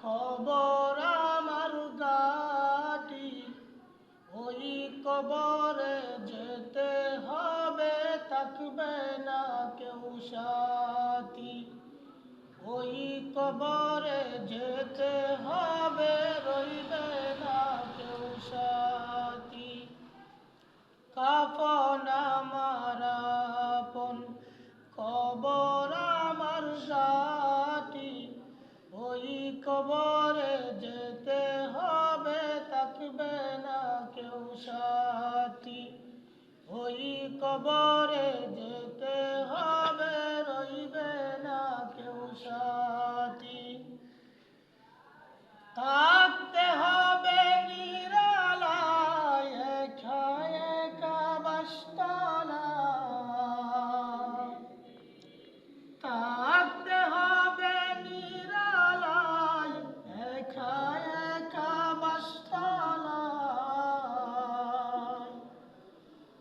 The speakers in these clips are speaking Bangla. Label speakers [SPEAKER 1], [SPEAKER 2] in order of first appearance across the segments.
[SPEAKER 1] কবর আমার গাটি, ওই কবরে যেতে হবে, থাকবে না কেউ সাথী। ওই কবরে যেতে হবে, রইবে না কেউ সাথী। কাফন আমার আপন, কবর আমার সাথী। ওই কবরে যেতে হবে, থাকবে না কেউ সাথী। ওই কবরে যেতে হবে, রইবে না কেউ সাথী। থাকতে হবে নিরালায়, একা একা বাসতলায়। থাকতে হবে নিরালায়, একা একা বাসতলায়।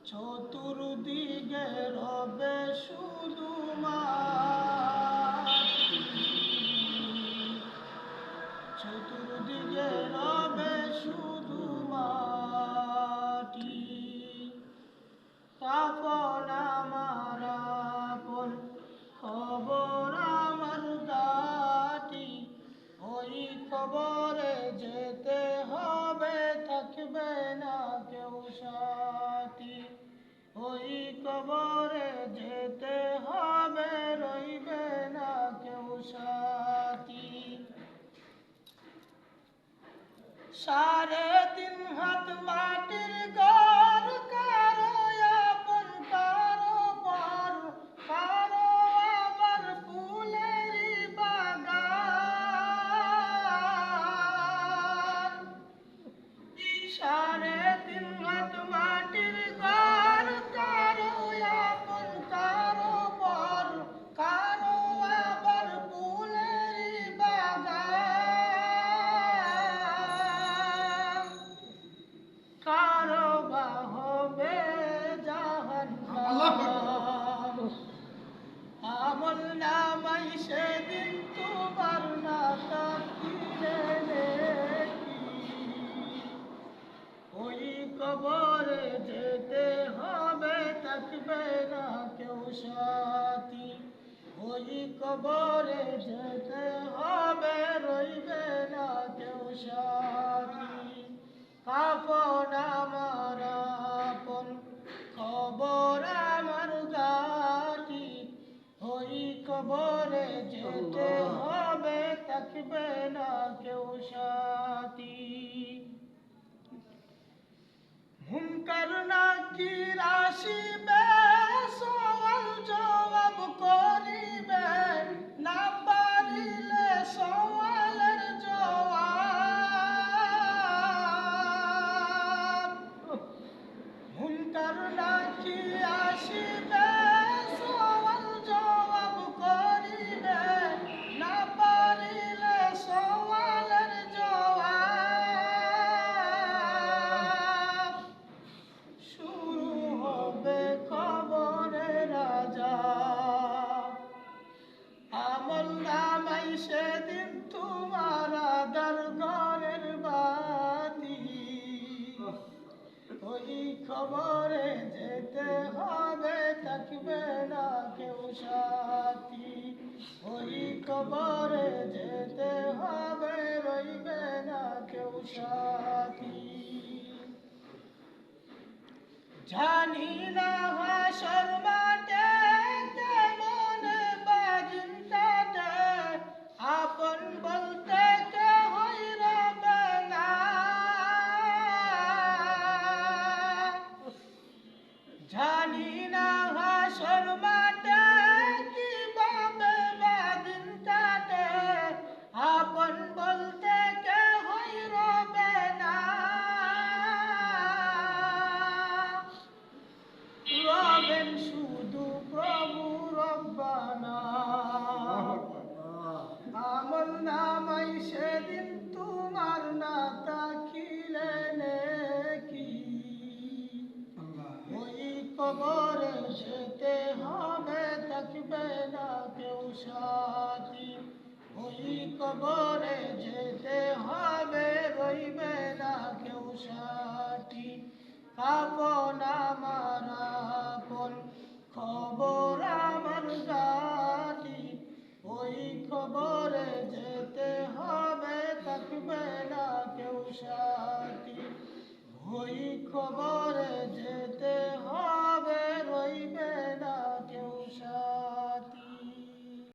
[SPEAKER 1] চতুর্দিকে রবে শুধু মাটি, চতুর্দিকে রবে শুধু মাটি। কাফন আমার আপন, কবর আমার গাটি। ওই কবরে যেতে হবে, থাকবে না কেউ সাথী। ওই কবরে যেতে হবে, রইবে না কেউ সাথী। 3.5 হাত মাটির ঘর, কারো আপন কারো পর, কারো আবার ফুলেরই বাগান। 3.5 হাত মাটির ঘর, কারো আপন কারো পর, কারো আবার ফুলেরই বাগান। কারো বা হবে জাহান্নাম। আমল নামাই সেদিন তোমার না থাকলে নেকি। ওই কবরে যেতে হবে, থাকবে না কেউ সাথী। ওই কবরে যেতে হবে, রইবে না কেউ সাথী। কাফন আমার আপন, কবর আমার গাটি। ওই কবরে যেতে হবে, থাকবে না কেউ সাথী। মুনকার নাকির আসিবে, সওয়াল জবাব করিবে, না পারিলে সওয়ালের জবাব। মুনকার নাকির আসিবে, সওয়াল জবাব করিবে, না পারিলে সওয়ালের জবাব। শুরু হবে কবরের আযাব, আমল নামাই সেদিন তোমার আদার ঘরের বাতি। ওই কবরে যেতে হবে, থাকবে না কেউ সাথী। ওই কবরে যেতে হবে, রইবে না কেউ সাথী। জানি না হাসর মাঠে কেমন বাজিনটাতে, আপন বলতে কেহই রবে না। জানি না হাসর মাঠে কিভাবে বাজিনটাতে, আপন বলতে কেহই রবে না। রবেন শুধু প্রভু রব্বানা। আমল নামাই সেদিন তোমার না থাকিলে নেকি। ওই কবরে যেতে হবে, থাকবে না কেউ সাথী। ওই কবরে যেতে আপন আমার আপন খবর আমার জাতি, ওই খবরে যেতে হবে, থাকবে না কেউ সাথী। ওই খবর